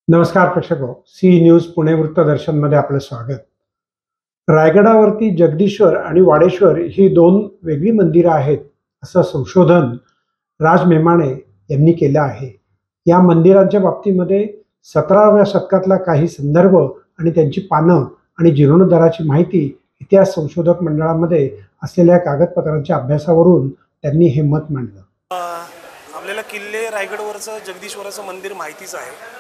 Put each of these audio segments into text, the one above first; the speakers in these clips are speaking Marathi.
नमस्कार प्रेक्षको, सी न्यूज पुणे वृत्तदर्शनमध्ये आपलं स्वागत. रायगडावरती जगदीश्वर आणि वाडेश्वर ही दोन वेगळी मंदिरं आहेत असं संशोधन राज मेमाणे यांनी केलं आहे. या मंदिरांच्या बाबतीमध्ये 17व्या शतकातला काही संदर्भ आणि त्यांची पानं आणि जीर्णोद्धाराची माहिती इतिहास संशोधक मंडळामध्ये असलेल्या कागदपत्रांच्या अभ्यासावरून त्यांनी हे मत मांडलं. आपल्याला किल्ले रायगडवरचं जगदीश्वराचं मंदिर माहितीच आहे.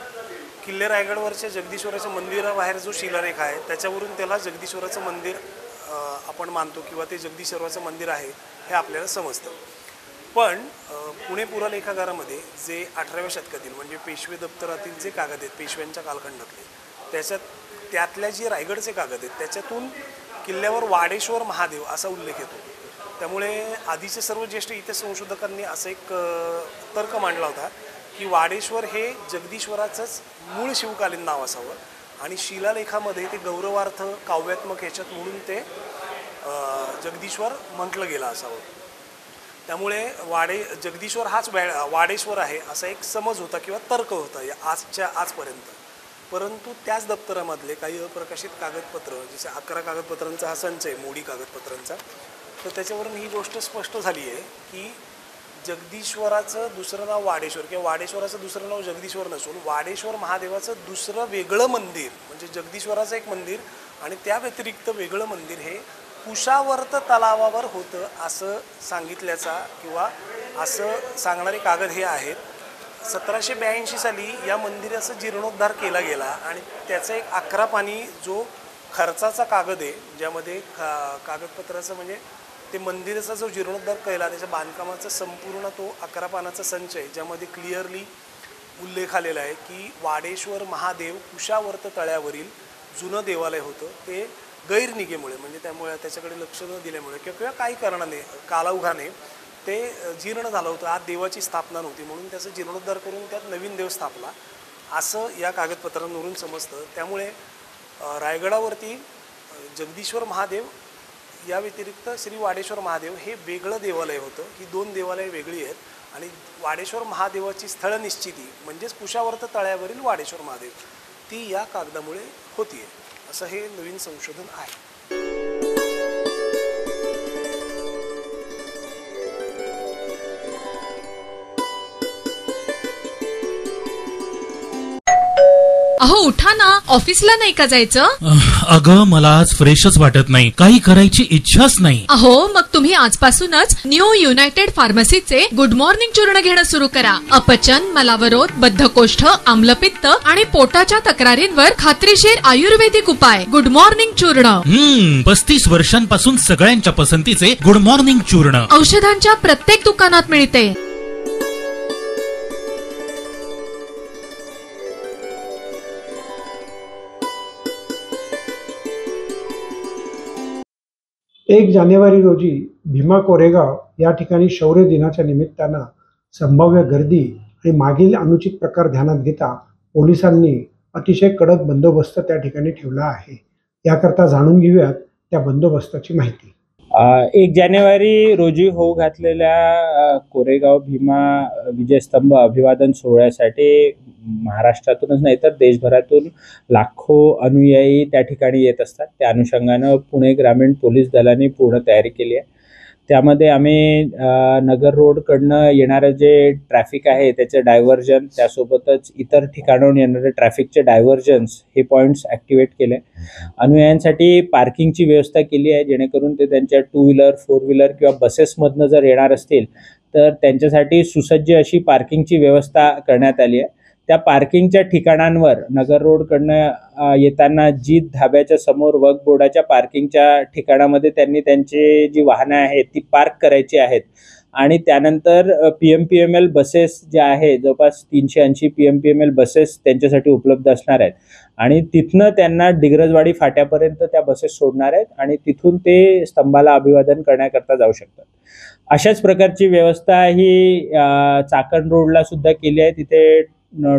किल्ले रायगडवरच्या जगदीश्वराचं मंदिराबाहेर जो शिलालेख आहे त्याच्यावरून त्याला जगदीश्वराचं मंदिर आपण मानतो किंवा ते जगदीश्वराचं मंदिर आहे हे आपल्याला समजतं. पण पुणे पुरालेखागारामध्ये जे 18व्या शतकातील म्हणजे पेशवे दप्तरातील जे कागद आहेत पेशव्यांच्या कालखंडातले त्यातल्या जे रायगडचे कागद आहेत त्याच्यातून किल्ल्यावर वाडेश्वर महादेव असा उल्लेख येतो. त्यामुळे आधीचे सर्व ज्येष्ठ इतिहास संशोधकांनी असं एक तर्क मांडला होता की वाडेश्वर हे जगदीश्वराचंच मूळ शिवकालीन नाव असावं आणि शिलालेखामध्ये ते गौरवार्थ काव्यात्मक ह्याच्यात म्हणून ते जगदीश्वर म्हटलं गेलं असावं. त्यामुळे जगदीश्वर हाच वाडेश्वर आहे असा एक समज होता किंवा तर्क होता आजपर्यंत. परंतु त्याच दप्तरामधले काही अप्रकाशित कागदपत्र जसे 11 कागदपत्रांचा हा संच आहे मोडी कागदपत्रांचा, तर त्याच्यावरून ही गोष्ट स्पष्ट झाली आहे की जगदीश्वराचं दुसरं नाव वाडेश्वर किंवा वाडेश्वराचं दुसरं नाव जगदीश्वर नसून वाडेश्वर महादेवाचं दुसरं वेगळं मंदिर म्हणजे जगदीश्वराचं एक मंदिर आणि त्या व्यतिरिक्त वेगळं मंदिर हे कुशावर्त तलावावर होतं असं सांगितल्याचा किंवा असं सांगणारे कागद हे आहेत. 1782 साली या मंदिराचा जीर्णोद्धार केला गेला आणि त्याचा एक 11 पानी जो खर्चाचा कागद आहे ज्यामध्ये कागदपत्राचं म्हणजे ते मंदिराचा जो जीर्णोद्धार केला त्याच्या बांधकामाचा संपूर्ण तो 11 पानाचा संच आहे ज्यामध्ये क्लिअरली उल्लेख आलेला आहे की वाडेश्वर महादेव कुशावर्त तळ्यावरील जुनं देवालय होतं ते गैरनिगेमुळे म्हणजे त्यामुळे त्याच्याकडे लक्ष न दिल्यामुळे किंवा काही कारणाने कालाउघाने ते जीर्ण झालं होतं. आज देवाची स्थापना नव्हती म्हणून त्याचं जीर्णोद्धार करून त्यात नवीन देव स्थापला असं या कागदपत्रांवरून समजतं. त्यामुळे रायगडावरती जगदीश्वर महादेव या व्यतिरिक्त श्री वाडेश्वर महादेव हे वेगळं देवालय होतं. ही दोन देवालय वेगळी आहेत आणि वाडेश्वर महादेवाची स्थळ निश्चिती म्हणजेच कुशावर्त तळ्यावरील वाडेश्वर महादेव ती या कागदामुळे होतीये असं हे नवीन संशोधन आहे. अहो उठा ना, ऑफिसला नाही का जायचं? अगं मला आज फ्रेशच वाटत नाही, काही करायची इच्छाच नाही. अहो मग तुम्ही आजपासूनच न्यू युनायटेड फार्मसीचे गुड मॉर्निंग चूर्ण घेणं सुरू करा. अपचन, मलावरोध, बद्धकोष्ठ, आम्लपित्त आणि पोटाच्या तक्रारींवर खात्रीशीर आयुर्वेदिक उपाय गुड मॉर्निंग चूर्ण. 35 वर्षांपासून सगळ्यांच्या पसंतीचे गुड मॉर्निंग चूर्ण औषधांच्या प्रत्येक दुकानात मिळते. एक जानेवारी रोजी भीमा कोरेगाव या ठिकाणी शौर्य दिनाच्या निमित्तानं संभाव्य गर्दी आणि मागील अनुचित प्रकार ध्यानात घेता पोलिसांनी अतिशय कडक बंदोबस्त त्या ठिकाणी ठेवला आहे. याकरता जाणून घेऊयात त्या बंदोबस्ताची माहिती. 1 जानेवारी रोजी होऊ घातलेल्या कोरेगाव भीमा विजयस्तंभ अभिवादन सोहळ्यासाठी महाराष्ट्रातूनच नाही तर देशभरातून लाखो अनुयायी त्या ठिकाणी येत असतात. त्या अनुषंगानं पुणे ग्रामीण पोलीस दलाने पूर्ण तयारी केली आहे. त्यामध्ये आम्ही नगर रोडकडनं येणारं जे ट्रॅफिक आहे त्याचं डायव्हर्जन त्यासोबतच इतर ठिकाणाहून येणारे ट्रॅफिकचे डायव्हर्जन्स हे पॉईंट्स ॲक्टिवेट केले. अनुयायांसाठी पार्किंगची व्यवस्था केली आहे जेणेकरून ते त्यांच्या 2 व्हीलर 4 व्हीलर किंवा बसेसमधनं जर येणार असतील तर त्यांच्यासाठी सुसज्ज अशी पार्किंगची व्यवस्था करण्यात आली आहे. त्या पार्किंगच्या ठिकाणांवर नगर रोडकडनं येताना जीत धाब्याच्या समोर वक्फ बोर्डाच्या पार्किंगच्या ठिकाणामध्ये त्यांनी त्यांची जी वाहनं आहेत ती पार्क करायची आहेत आणि त्यानंतर PMPML बसेस ज्या आहेत जवळपास 380 PMPML बसेस त्यांच्यासाठी उपलब्ध असणार आहेत आणि तिथनं त्यांना डिग्रजवाडी फाट्यापर्यंत त्या बसेस सोडणार आहेत आणि तिथून ते स्तंभाला अभिवादन करण्याकरता जाऊ शकतात. अशाच प्रकारची व्यवस्था ही चाकण रोडला सुद्धा केली आहे. तिथे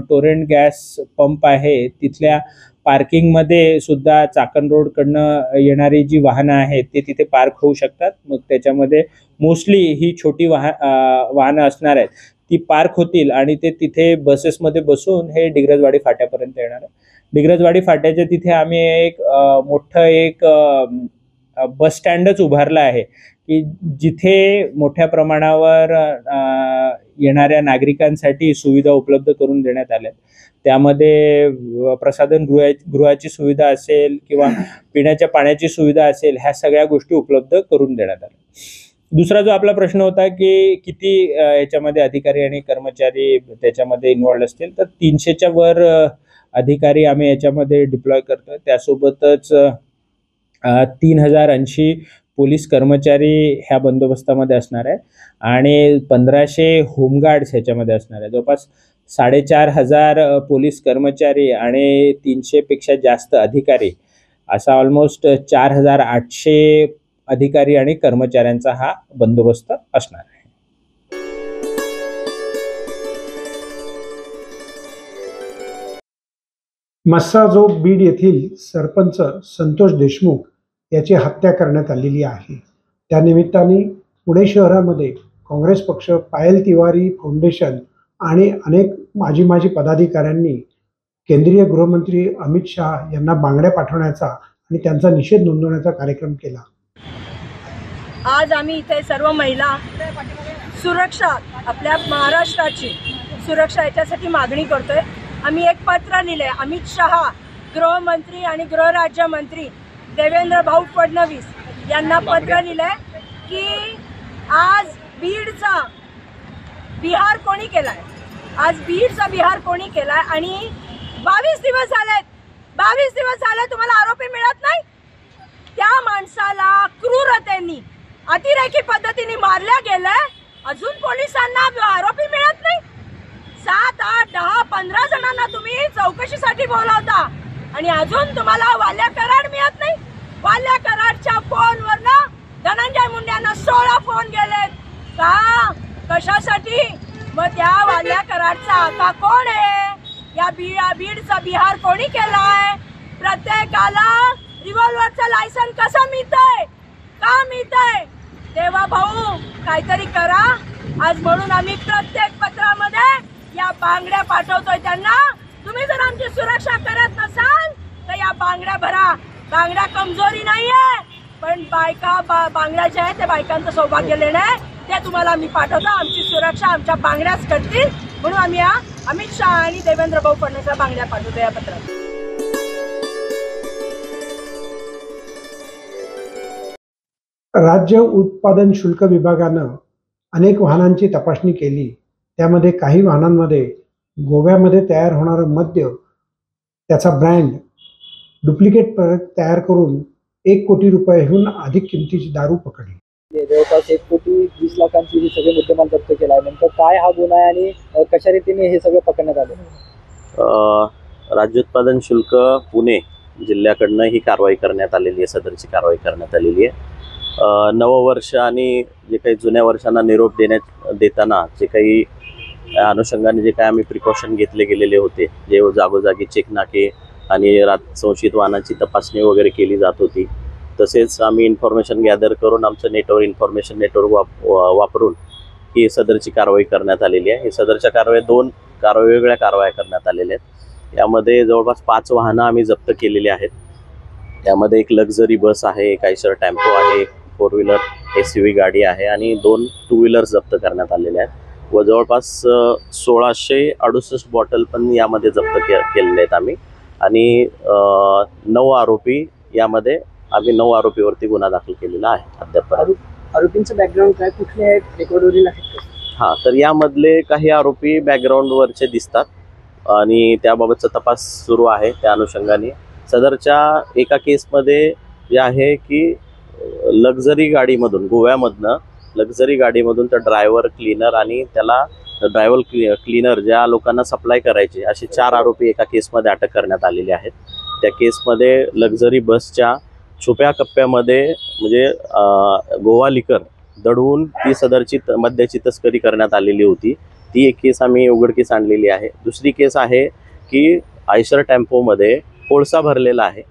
टोरेंट गॅस पंप आहे तिथल्या पार्किंगमध्ये सुद्धा चाकण रोडकडनं येणारी जी वाहनं आहेत ते तिथे पार्क होऊ शकतात. मग त्याच्यामध्ये मोस्टली ही छोटी वाहनं असणार आहेत. ती पार्क होतील आणि ते तिथे बसेसमध्ये बसून हे डिग्रजवाडी फाट्यापर्यंत येणार आहे. डिग्रजवाडी फाट्याच्या तिथे आम्ही एक मोठं एक बस स्टँडच उभारलं आहे की जिथे मोठ्या प्रमाणावर येणाऱ्या नागरिकांसाठी सुविधा उपलब्ध करून देण्यात आल्या. त्यामध्ये प्रसाधन गृहाची सुविधा असेल किंवा पिण्याच्या पाण्याची सुविधा असेल, ह्या सगळ्या गोष्टी उपलब्ध करून देण्यात आल्या. दुसरा जो आपला प्रश्न होता की किती याच्यामध्ये अधिकारी आणि कर्मचारी त्याच्यामध्ये इन्व्हॉल्ड असतील, तर 300च्या वर अधिकारी आम्ही याच्यामध्ये डिप्लॉय करतोय. त्यासोबतच 3080 पोलीस कर्मचारी ह्या बंदोबस्तामध्ये असणार आहे आणि 1500 होमगार्ड्स ह्याच्यामध्ये असणार आहे. जवळपास 4500 पोलीस कर्मचारी आणि 300पेक्षा जास्त अधिकारी, असा ऑलमोस्ट 4800 अधिकारी आणि कर्मचाऱ्यांचा हा बंदोबस्त असणार आहे. मस्साजोग बीड येथील सरपंच संतोष देशमुख याची हत्या करण्यात आलेली आहे. त्यानिमित्ताने पुणे शहरामध्ये काँग्रेस पक्ष, पायल तिवारी फाउंडेशन आणि अनेक माजी पदाधिकाऱ्यांनी केंद्रीय गृहमंत्री अमित शहा यांना बांगड्या पाठवण्याचा आणि त्यांचा निषेध नोंदवण्याचा कार्यक्रम केला. आज आम्ही इथे सर्व महिला सुरक्षा, आपल्या महाराष्ट्राची सुरक्षा याच्यासाठी मागणी करतोय. आम्ही एक पत्र लिहिलंय अमित शहा, गृहमंत्री आणि गृहराज्यमंत्री देवेंद्र भाऊ फडणवीस यांना पत्र लिहिलंय की आज बीडचा बिहार कोणी केलाय, आज बीडचा बिहार कोणी केलाय आणि 22 दिवस झाले तुम्हाला आरोपी मिळत नाही. त्या माणसाला क्रूरतेने, अतिरेकी पद्धतीने मारल्या गेलंय. अजून पोलिसांना आरोपी मिळत नाही. 7, 8, 10, 15 जणांना तुम्ही चौकशीसाठी बोलावता आणि अजून तुम्हाला वाल्या कराड मिळत नाही. वाल्या कराडच्या फोनवरनं धनंजय मुंडेंना 16 फोन गेलेत का, कशासाठी? मग त्या वाल्या कराडचा आता कोण आहे? या बीडचा बिहार कोणी केलाय? प्रत्येकाला रिव्हॉल्वरचं लायसन कसं मिळतंय, का मिळतंय? तेव्हा भाऊ काहीतरी करा आज. म्हणून आम्ही प्रत्येक पत्रामध्ये या बांगड्या पाठवतोय त्यांना. तुम्ही जर आमची सुरक्षा करत नसाल तर या बांगड्या भरा. बांगड्या कमजोरी नाहीये, पण बायका बांगड्या ज्या आहेत ते बायकांचं सौभाग्य लेणं आहे, ते तुम्हाला आम्ही पाठवतो. आमची सुरक्षा आमच्या बांगड्याच करतील म्हणून आम्ही या अमित शहा आणि देवेंद्र भाऊ फडणवीसला बांगड्या पाठवतो या पत्रात. राज्य उत्पादन शुल्क विभागानं अनेक वाहनांची तपासणी केली. त्यामध्ये काही वाहनांमध्ये गोव्यामध्ये तयार होणारं मद्य, त्याचा ब्रँड, डुप्लिकेट प्रोडक्ट तयार करून 1 कोटी रुपयाहून अधिक किमतीची दारू पकडली. जवळपास 1,20,00,000 हे सगळे मुद्देमाल जप्त केला आहे. नेमकं काय हा गुन्हा आहे आणि कशा रीतीने हे सगळं पकडण्यात आलं? राज्य उत्पादन शुल्क पुणे जिल्ह्याकडनं ही कारवाई करण्यात आलेली आहे. सदरची कारवाई करण्यात आलेली आहे. नववर्ष आणि जे काही जुन्या वर्षांना निरोप देताना जे काही अनुषंगाने जे काही आम्ही प्रिकॉशन घेतले गेलेले होते, जे जागोजागी चेक नाके आणि संशयित वाहनांची तपासणी वगैरे केली जात होती, तसेच आम्ही इन्फॉर्मेशन गॅदर करून आमचं इन्फॉर्मेशन नेटवर्क वापरून ही सदरची कारवाई करण्यात आलेली आहे. ही सदरच्या कारवाई 2 वेगवेगळ्या कारवाया करण्यात आलेल्या आहेत. यामध्ये जवळपास 5 वाहनं आम्ही जप्त केलेली आहेत. त्यामध्ये एक लक्झरी बस आहे, एक आयशर टेम्पो आहे, 4 व्हीलर SUV गाडी आहे आणि 2 2 व्हीलर्स जप्त करण्यात आलेल्या आहेत व जवळपास 1668 बॉटल पण यामध्ये जप्त केलेले आहेत आम्ही. आणि 9 आरोपी यामध्ये आम्ही 9 आरोपीवरती गुन्हा दाखल केलेला आहे. अद्यापर्यंत आरोपींचं बॅकग्राऊंड काय, कुठले आहेत, रेकॉर्डवरील आहेत? हां, तर यामधले काही आरोपी बॅकग्राऊंडवरचे दिसतात आणि त्याबाबतचा तपास सुरू आहे. त्या अनुषंगाने सदरच्या एका केसमध्ये जे आहे की लक्झरी गाडीमधून, गोव्यामधनं लक्झरी गाडीमधून तर ड्रायव्हर, क्लीनर आणि त्याला ड्रायव्हर क्लीनर ज्या लोकांना सप्लाय करायचे असे 4 आरोपी एका केसमध्ये अटक करण्यात आलेले आहेत. त्या केसमध्ये लक्झरी बसच्या छुप्या कप्प्यामध्ये म्हणजे गोवा लिकर दडवून ती सदरची मद्याची तस्करी करण्यात आलेली होती. ती एक केस आम्ही उघडकीस आणलेली आहे. दुसरी केस आहे की आयशर टेम्पोमध्ये कोळसा भरलेला आहे.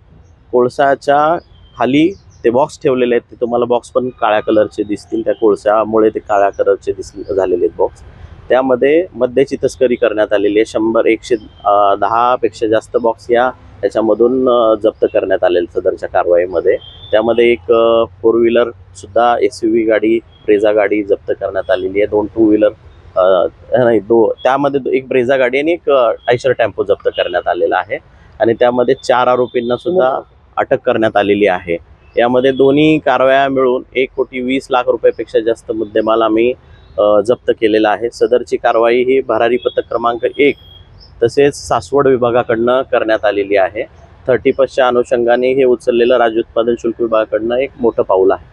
कोळसाच्या खाली ते बॉक्स ठेवलेले आहेत. ते तुम्हाला बॉक्स पण काळ्या कलरचे दिसतील. त्या कोळशामुळे ते काळ्या कलरचे झालेले आहेत बॉक्स. त्यामध्ये मद्याची तस्करी करण्यात आलेली आहे. 110 पेक्षा जास्त बॉक्स याच्यामधून जप्त करण्यात आलेले सदरच्या कारवाईमध्ये. त्यामध्ये एक 4 व्हीलर सुद्धा SUV गाडी, ब्रेझा गाडी जप्त करण्यात आलेली आहे. 2 2 व्हीलर त्यामध्ये एक ब्रेझा गाडी आणि एक आयशर टेम्पो जप्त करण्यात आलेला आहे. आणि त्यामध्ये 4 आरोपींना सुद्धा अटक करण्यात आलेली आहे. यामध्ये दोन्ही कारवाया मिळून 1,20,00,000 रुपयापेक्षा जास्त मुद्देमाल आम्ही जप्त केलेला आहे. सदरची कारवाई ही भरारी पथक क्रमांक 1 तसेच सासवड विभागाकडनं करण्यात आलेली आहे. 30% अनुषंगाने हे उचललेलं राज्य उत्पादन शुल्क विभागाकडनं एक मोठं पाऊल आहे.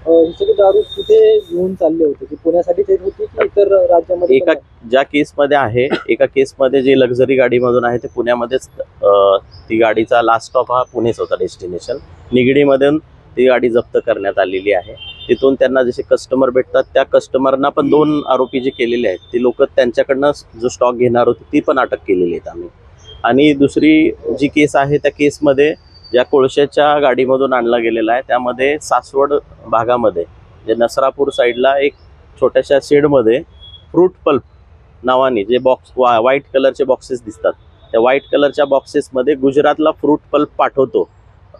ही सगळी दारू कुठे घेऊन चालले होते, की पुण्यासाठीच येत होती की इतर राज्यामध्ये? ज्या केसमध्ये आहे, एका केसमध्ये जे लक्झरी गाडीमधून आहे ते पुण्यामध्येच ती गाडीचा लास्ट स्टॉप हा पुणेच होता, डेस्टिनेशन. निगडीमधून ती गाडी जप्त करण्यात आलेली आहे. तिथून त्यांना जसे कस्टमर भेटतात त्या कस्टमरना पण 2 आरोपी जे केलेले आहेत ते लोक त्यांच्याकडनं जो स्टॉक घेणार होते ती पण अटक केलेली आहेत आम्ही. आणि दुसरी जी केस आहे त्या केसमध्ये ज्या कोळशाच्या गाडीमधून आणला गेलेला आहे त्यामध्ये सासवड भागामध्ये जे नसरापूर साईडला एक छोट्याशा शेडमध्ये फ्रूट पल्प नावाने जे बॉक्स व्हाईट कलरचे बॉक्सेस दिसतात, त्या व्हाईट कलरच्या बॉक्सेसमध्ये गुजरातला फ्रूट पल्प पाठवतो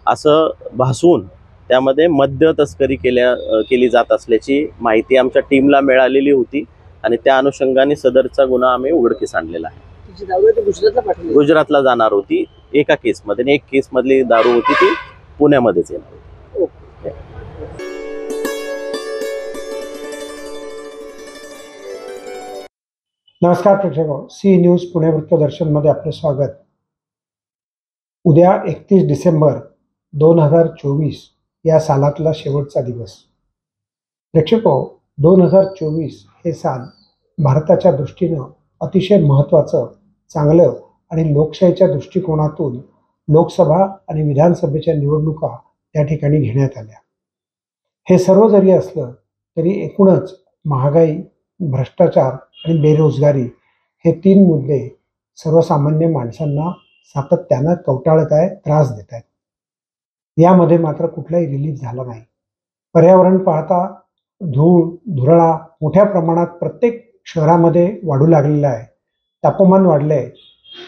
असं भासवून त्यामध्ये मद्य तस्करी केली जात असल्याची माहिती आमच्या टीमला मिळालेली होती आणि त्या अनुषंगाने सदरचा गुन्हा आम्ही उघडकीस आणलेला आहे. गुजरातला जाणार होती एका केसमध्ये आणि एक केसमधली दारू होती ती पुण्यामध्येच येणार होती. नमस्कार प्रेक्षक, सी न्यूज पुणे वृत्तदर्शनमध्ये आपले स्वागत. उद्या 31 डिसेंबर 2024 या सालातला शेवटचा दिवस. प्रेक्षको, 2024 हे साल भारताच्या दृष्टीनं अतिशय महत्त्वाचं, चांगलं आणि लोकशाहीच्या दृष्टिकोनातून लोकसभा आणि विधानसभेच्या निवडणुका त्या ठिकाणी घेण्यात आल्या. हे सर्व जरी असलं तरी एकूणच महागाई, भ्रष्टाचार आणि बेरोजगारी हे 3 मुद्दे सर्वसामान्य माणसांना सातत्यानं कवटाळत आहेत, त्रास देत आहेत. यामध्ये मात्र कुठलाही रिलीफ झाला नाही. पर्यावरण पाहता धूळ, धुराळा मोठ्या प्रमाणात प्रत्येक शहरामध्ये वाढू लागलेला आहे. तापमान वाढलं आहे.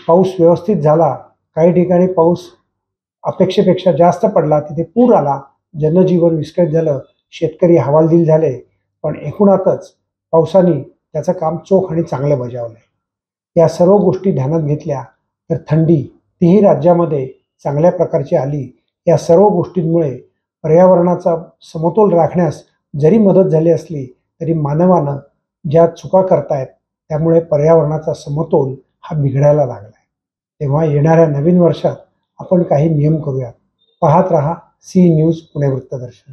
पाऊस व्यवस्थित झाला, काही ठिकाणी पाऊस अपेक्षेपेक्षा जास्त पडला, तिथे पूर आला, जनजीवन विस्कळीत झालं, शेतकरी हवालदिल झाले. पण एकूणातच पावसाने त्याचं काम चोख आणि चांगलं बजावलं आहे. या सर्व गोष्टी ध्यानात घेतल्या तर थंडी तीही राज्यामध्ये चांगल्या प्रकारची आली. या सर्व गोष्टींमुळे पर्यावरणाचा समतोल राखण्यास जरी मदत झाली असली तरी मानवानं ज्या चुका करतायत त्यामुळे पर्यावरणाचा समतोल हा बिघडायला लागला आहे. तेव्हा येणाऱ्या नवीन वर्षात आपण काही नियम करूयात. पाहत रहा सी न्यूज पुणे वृत्तदर्शन.